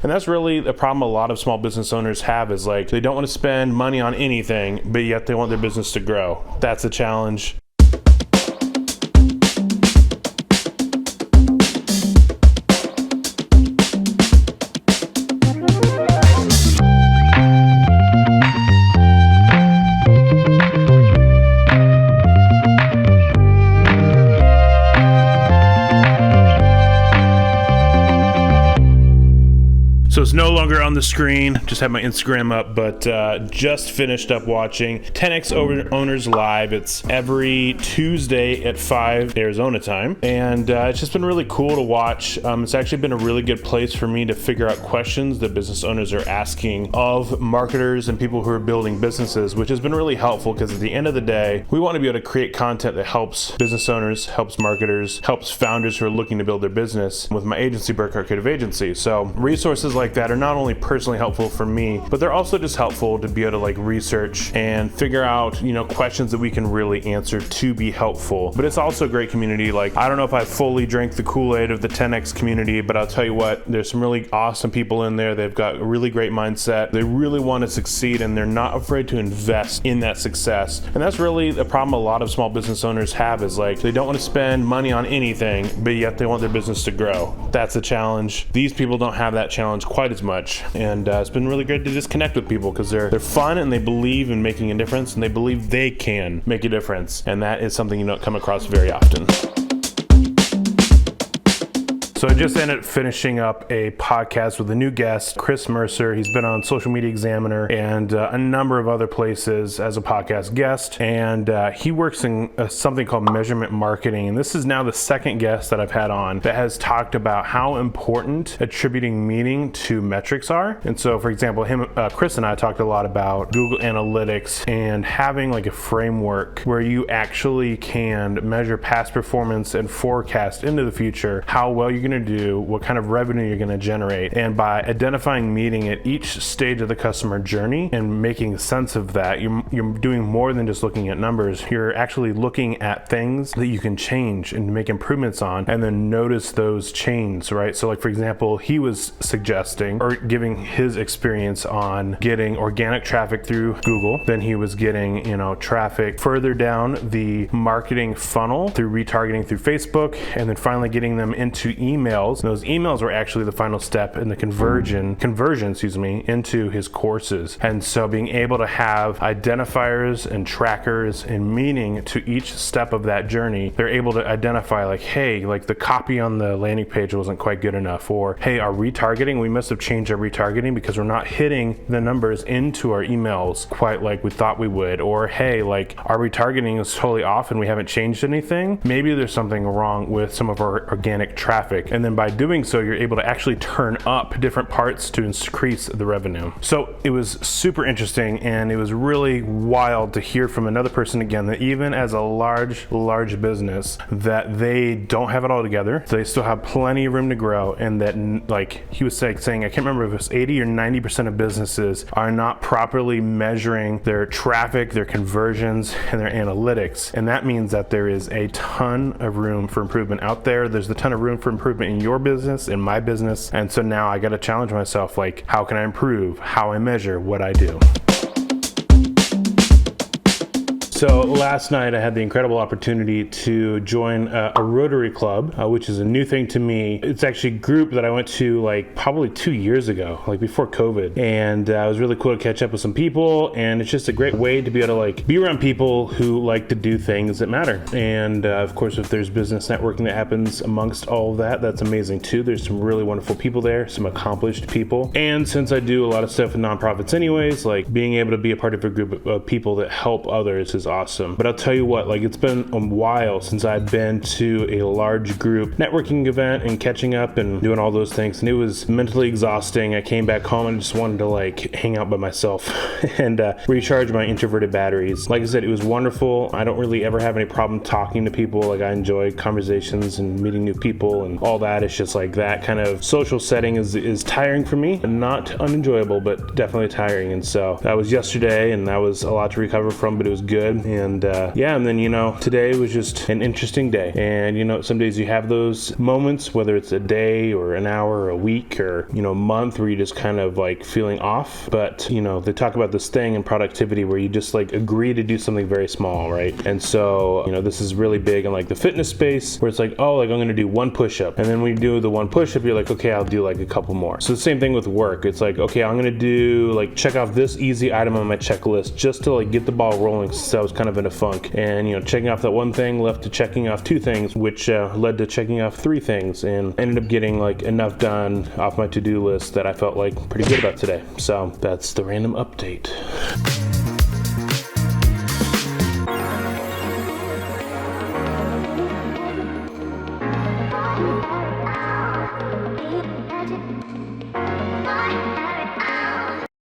And that's really the problem a lot of small business owners have, is like they don't want to spend money on anything, but yet they want their business to grow. That's a challenge. So it's no longer on the screen, just had my Instagram up, but just finished up watching 10X Owners Live. It's every Tuesday at 5 Arizona time, and it's just been really cool to watch. It's actually been a really good place for me to figure out questions that business owners are asking of marketers and people who are building businesses, which has been really helpful, because at the end of the day, we want to be able to create content that helps business owners, helps marketers, helps founders who are looking to build their business with my agency, Burkhart Creative Agency. So resources like that are not only personally helpful for me, but they're also just helpful to be able to like research and figure out, questions that we can really answer to be helpful. But it's also a great community. Like, I don't know if I fully drank the Kool-Aid of the 10X community, but I'll tell you what, there's some really awesome people in there. They've got a really great mindset. They really want to succeed, and they're not afraid to invest in that success. And that's really the problem a lot of small business owners have, is like they don't want to spend money on anything, but yet they want their business to grow. That's a challenge. These people don't have that challenge quite as much. And it's been really good to just connect with people, because they're fun and they believe in making a difference, and they believe they can make a difference. And that is something you don't come across very often. So I just ended up finishing up a podcast with a new guest, Chris Mercer. He's been on Social Media Examiner and a number of other places as a podcast guest. And he works in something called measurement marketing. And this is now the second guest that I've had on that has talked about how important attributing meaning to metrics are. And so, for example, Chris and I talked a lot about Google Analytics and having like a framework where you actually can measure past performance and forecast into the future how well you're going to do, what kind of revenue you're going to generate. And by identifying meaning at each stage of the customer journey and making sense of that, you're doing more than just looking at numbers. You're actually looking at things that you can change and make improvements on, and then notice those changes, right? So like, for example, he was suggesting or giving his experience on getting organic traffic through Google. Then he was getting, traffic further down the marketing funnel through retargeting through Facebook, and then finally getting them into emails. And those emails were actually the final step in the conversion, into his courses. And so being able to have identifiers and trackers and meaning to each step of that journey, they're able to identify like, hey, like the copy on the landing page wasn't quite good enough, or hey, our retargeting, we must have changed our retargeting because we're not hitting the numbers into our emails quite like we thought we would, or hey, like our retargeting is totally off and we haven't changed anything. Maybe there's something wrong with some of our organic traffic. And then by doing so, you're able to actually turn up different parts to increase the revenue. So it was super interesting, and it was really wild to hear from another person again that even as a large business, that they don't have it all together. They still have plenty of room to grow, and that, like he was saying, I can't remember if it was 80 or 90% of businesses are not properly measuring their traffic, their conversions, and their analytics. And that means that there is a ton of room for improvement out there. There's a ton of room for improvement in your business, in my business. And so now I got to challenge myself, like, how can I improve how I measure what I do? So last night I had the incredible opportunity to join a Rotary Club, which is a new thing to me. It's actually a group that I went to like probably 2 years ago, like before COVID. And it was really cool to catch up with some people. And it's just a great way to be able to like be around people who like to do things that matter. And of course, if there's business networking that happens amongst all of that, that's amazing too. There's some really wonderful people there, some accomplished people. And since I do a lot of stuff with nonprofits anyways, like being able to be a part of a group of people that help others is awesome. But I'll tell you what, like it's been a while since I've been to a large group networking event and catching up and doing all those things, and it was mentally exhausting. I came back home and just wanted to like hang out by myself and recharge my introverted batteries. Like I said, it was wonderful. I don't really ever have any problem talking to people. Like I enjoy conversations and meeting new people and all that. It's just like that kind of social setting is tiring for me, and not unenjoyable, but definitely tiring. And so that was yesterday, and that was a lot to recover from, but it was good. And and then, today was just an interesting day. And, some days you have those moments, whether it's a day or an hour or a week or, a month, where you're just kind of like feeling off. But, they talk about this thing in productivity where you just like agree to do something very small, right? And so, this is really big in like the fitness space, where it's like, oh, like I'm going to do one push-up. And then when you do the one push-up, you're like, okay, I'll do like a couple more. So the same thing with work. It's like, okay, I'm going to do like check off this easy item on my checklist just to like get the ball rolling, since I was kind of in a funk. And, checking off that one thing left to checking off two things, which led to checking off three things, and ended up getting like enough done off my to-do list that I felt like pretty good about today. So that's the random update.